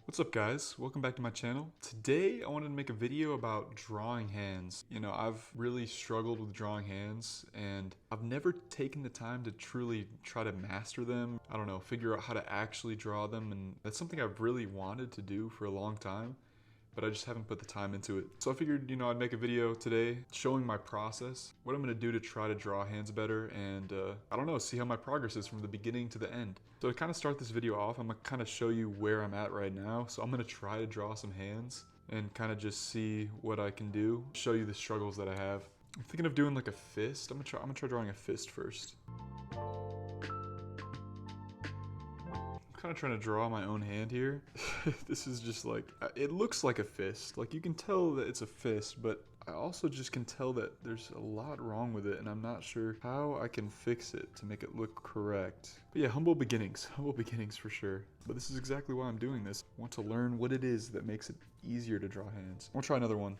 What's up guys? Welcome back to my channel. Today I wanted to make a video about drawing hands. You know, I've really struggled with drawing hands and I've never taken the time to truly try to master them. I don't know, figure out how to actually draw them, and that's something I've really wanted to do for a long time, but I just haven't put the time into it. So I figured, I'd make a video today showing my process, what I'm gonna do to try to draw hands better, and I don't know, see how my progress is from the beginning to the end. So to kind of start this video off, I'm gonna kind of show you where I'm at right now. So I'm gonna try to draw some hands and kind of just see what I can do, show you the struggles that I have. I'm thinking of doing like a fist. I'm gonna try drawing a fist first. Kind of trying to draw my own hand here. This is just like, it looks like a fist. Like you can tell that it's a fist, but I also just can tell that there's a lot wrong with it and I'm not sure how I can fix it to make it look correct. But yeah, humble beginnings for sure. But this is exactly why I'm doing this. I want to learn what it is that makes it easier to draw hands. I'll try another one.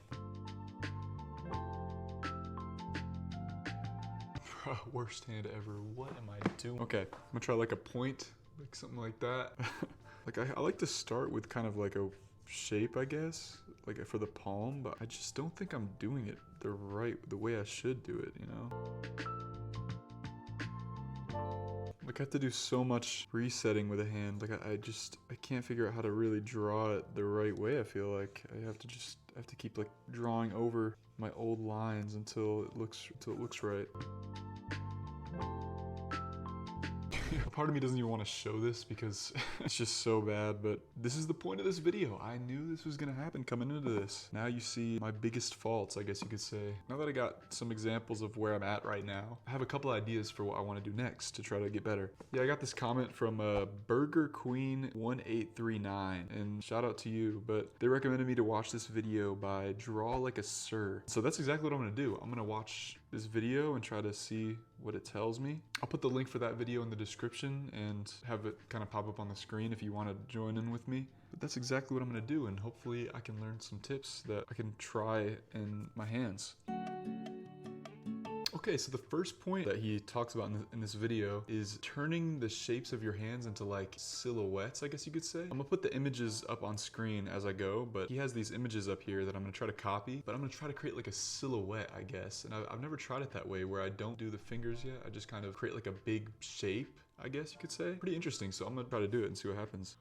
Worst hand ever. What am I doing? Okay, I'm gonna try like a point. Like something like that. Like I like to start with kind of like a shape, I guess, like for the palm, but I just don't think I'm doing it the way I should do it, Like I have to do so much resetting with a hand. Like I can't figure out how to really draw it the right way. I feel like I have to keep like drawing over my old lines until it looks right. Part of me doesn't even want to show this because it's just so bad, but this is the point of this video. I knew this was gonna happen coming into this. Now you see my biggest faults, I guess you could say. Now that I got some examples of where I'm at right now, I have a couple ideas for what I want to do next to try to get better. Yeah, I got this comment from Burger Queen 1839, and shout out to you, but they recommended me to watch this video by Draw Like a Sir. So that's exactly what I'm gonna do. I'm gonna watch this video and try to see what it tells me. I'll put the link for that video in the description and have it kind of pop up on the screen if you want to join in with me. But that's exactly what I'm going to do, and hopefully I can learn some tips that I can try in my hands. Okay, so the first point that he talks about in this video is turning the shapes of your hands into like silhouettes, I guess you could say. I'm gonna put the images up on screen as I go, but he has these images up here that I'm gonna try to copy, but I'm gonna try to create like a silhouette, I guess. And I've never tried it that way where I don't do the fingers yet. I just kind of create like a big shape, I guess you could say. Pretty interesting, so I'm gonna try to do it and see what happens.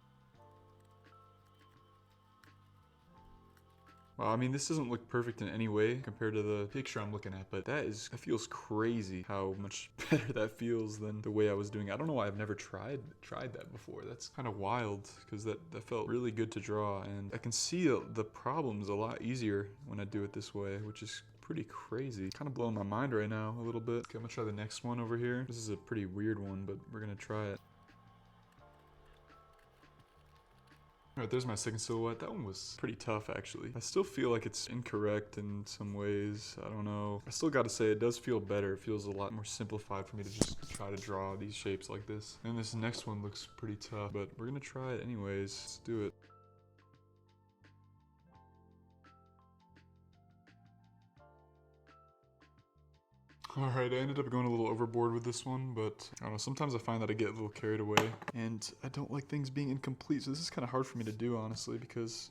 Well, I mean, this doesn't look perfect in any way compared to the picture I'm looking at, but that feels crazy how much better that feels than the way I was doing it. I don't know why I've never tried that before. That's kind of wild because that felt really good to draw, and I can see the problems a lot easier when I do it this way, which is pretty crazy. Kind of blowing my mind right now a little bit. Okay, I'm gonna try the next one over here. This is a pretty weird one, but we're gonna try it. Alright, there's my second silhouette. That one was pretty tough, actually. I still feel like it's incorrect in some ways. I don't know. I still gotta say, it does feel better. It feels a lot more simplified for me to just try to draw these shapes like this. And this next one looks pretty tough, but we're gonna try it anyways. Let's do it. Alright, I ended up going a little overboard with this one, but I don't know, sometimes I find that I get a little carried away, and I don't like things being incomplete, so this is kind of hard for me to do, honestly, because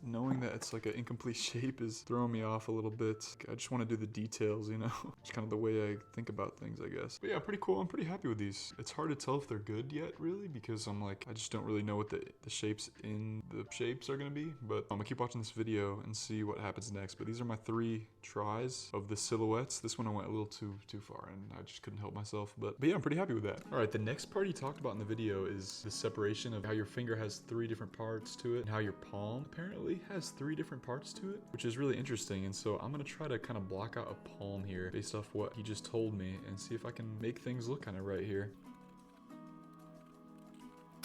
knowing that it's like an incomplete shape is throwing me off a little bit. I just want to do the details, It's kind of the way I think about things, I guess. But yeah, pretty cool. I'm pretty happy with these. It's hard to tell if they're good yet, really, because I just don't really know what the shapes in the shapes are going to be. But I'm going to keep watching this video and see what happens next. But these are my 3 tries of the silhouettes. This one I went a little too far, and I just couldn't help myself. But yeah, I'm pretty happy with that. All right, the next part he talked about in the video is the separation of how your finger has 3 different parts to it, and how your palm apparently has 3 different parts to it, which is really interesting. And so I'm gonna try to kind of block out a palm here based off what he just told me and see if I can make things look kind of right here.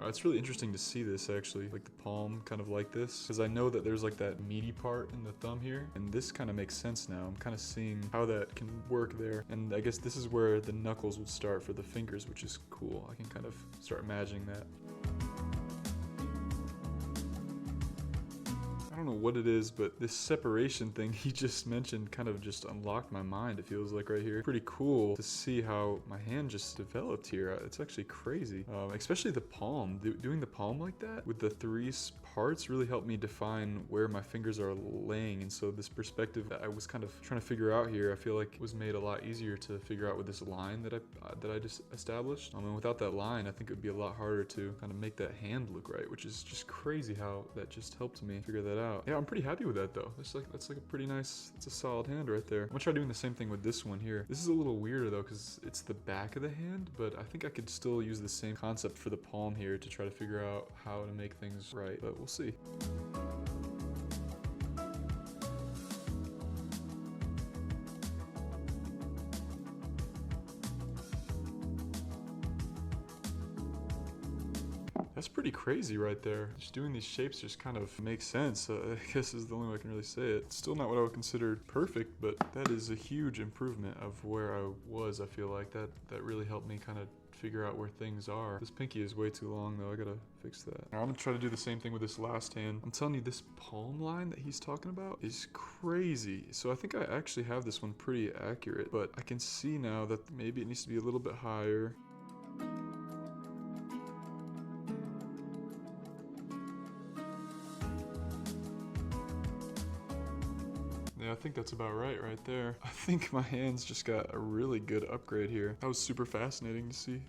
It's really interesting to see this actually, like the palm kind of like this, because I know that there's like that meaty part in the thumb here, and this kind of makes sense now. I'm kind of seeing how that can work there, and I guess this is where the knuckles would start for the fingers, which is cool. I can kind of start imagining that. I don't know what it is, but this separation thing he just mentioned kind of just unlocked my mind, it feels like right here. Pretty cool to see how my hand just developed here. It's actually crazy. Especially the palm. Doing the palm like that with the 3 hearts really help me define where my fingers are laying, and so this perspective that I was kind of trying to figure out here, I feel like was made a lot easier to figure out with this line that I just established. And without that line, I think it would be a lot harder to kind of make that hand look right, which is just crazy how that just helped me figure that out. Yeah, I'm pretty happy with that though. That's like a pretty nice, it's a solid hand right there. I'm gonna try doing the same thing with this one here. This is a little weirder though, because it's the back of the hand, but I think I could still use the same concept for the palm here to try to figure out how to make things right, but we'll see. That's pretty crazy right there. Just doing these shapes just kind of makes sense. I guess is the only way I can really say it. It's still not what I would consider perfect, but that is a huge improvement of where I was. I feel like that really helped me kind of figure out where things are. This pinky is way too long though. I gotta fix that. I'm gonna try to do the same thing with this last hand. I'm telling you, this palm line that he's talking about is crazy. So I think I actually have this one pretty accurate, but I can see now that maybe it needs to be a little bit higher. Yeah, I think that's about right there. I think my hands just got a really good upgrade here. That was super fascinating to see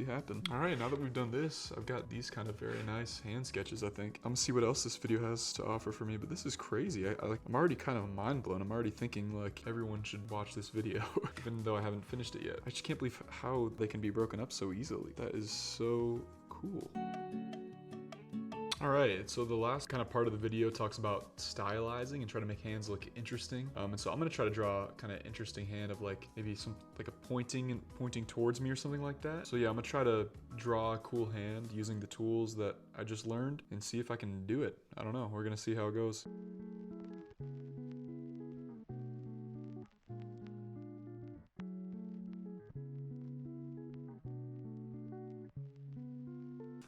happen. All right, now that we've done this, I've got these kind of very nice hand sketches, I think. I'm gonna see what else this video has to offer for me, but this is crazy. I'm already kind of mind blown. I'm already thinking like everyone should watch this video, even though I haven't finished it yet. I just can't believe how they can be broken up so easily. That is so cool. Alright, so the last kind of part of the video talks about stylizing and trying to make hands look interesting. And so I'm going to try to draw a kind of interesting hand of like maybe like a pointing towards me or something like that. So yeah, I'm going to try to draw a cool hand using the tools that I just learned and see if I can do it. I don't know. We're going to see how it goes.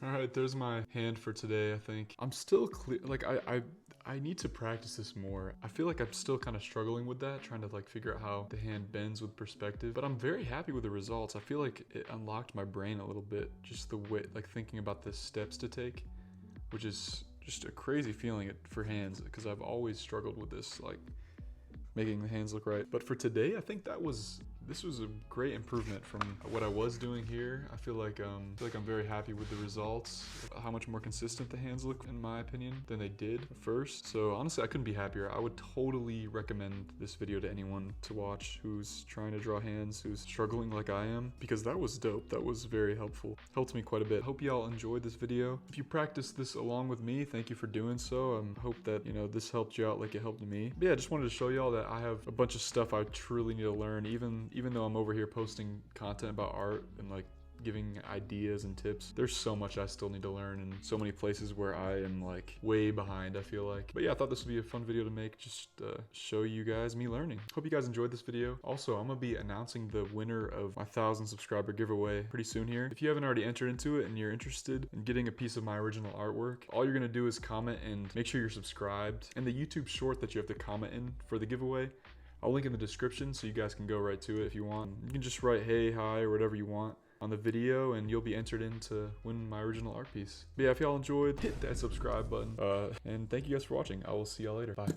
All right, there's my hand for today, I think. I'm still clear, like I need to practice this more. I feel like I'm still kind of struggling with that, trying to like figure out how the hand bends with perspective, but I'm very happy with the results. I feel like it unlocked my brain a little bit, just the way, like thinking about the steps to take, which is just a crazy feeling for hands, because I've always struggled with this, like making the hands look right. But for today, I think this was a great improvement from what I was doing here. I feel like I'm very happy with the results, how much more consistent the hands look, in my opinion, than they did at first. So honestly, I couldn't be happier. I would totally recommend this video to anyone to watch who's trying to draw hands, who's struggling like I am, because that was dope. That was very helpful. Helped me quite a bit. Hope y'all enjoyed this video. If you practiced this along with me, thank you for doing so. Hope that, you know, this helped you out like it helped me. But yeah, I just wanted to show y'all that I have a bunch of stuff I truly need to learn, even though I'm over here posting content about art and like giving ideas and tips. There's so much I still need to learn, and so many places where I am like way behind, I feel like. But yeah, I thought this would be a fun video to make, just show you guys me learning. Hope you guys enjoyed this video. Also, I'm gonna be announcing the winner of my 1,000 subscriber giveaway pretty soon here. If you haven't already entered into it and you're interested in getting a piece of my original artwork, all you're gonna do is comment and make sure you're subscribed. And the YouTube short that you have to comment in for the giveaway, I'll link in the description so you guys can go right to it if you want. You can just write hey, hi, or whatever you want on the video, and you'll be entered in to win my original art piece. But yeah, if y'all enjoyed, hit that subscribe button. And thank you guys for watching. I will see y'all later. Bye.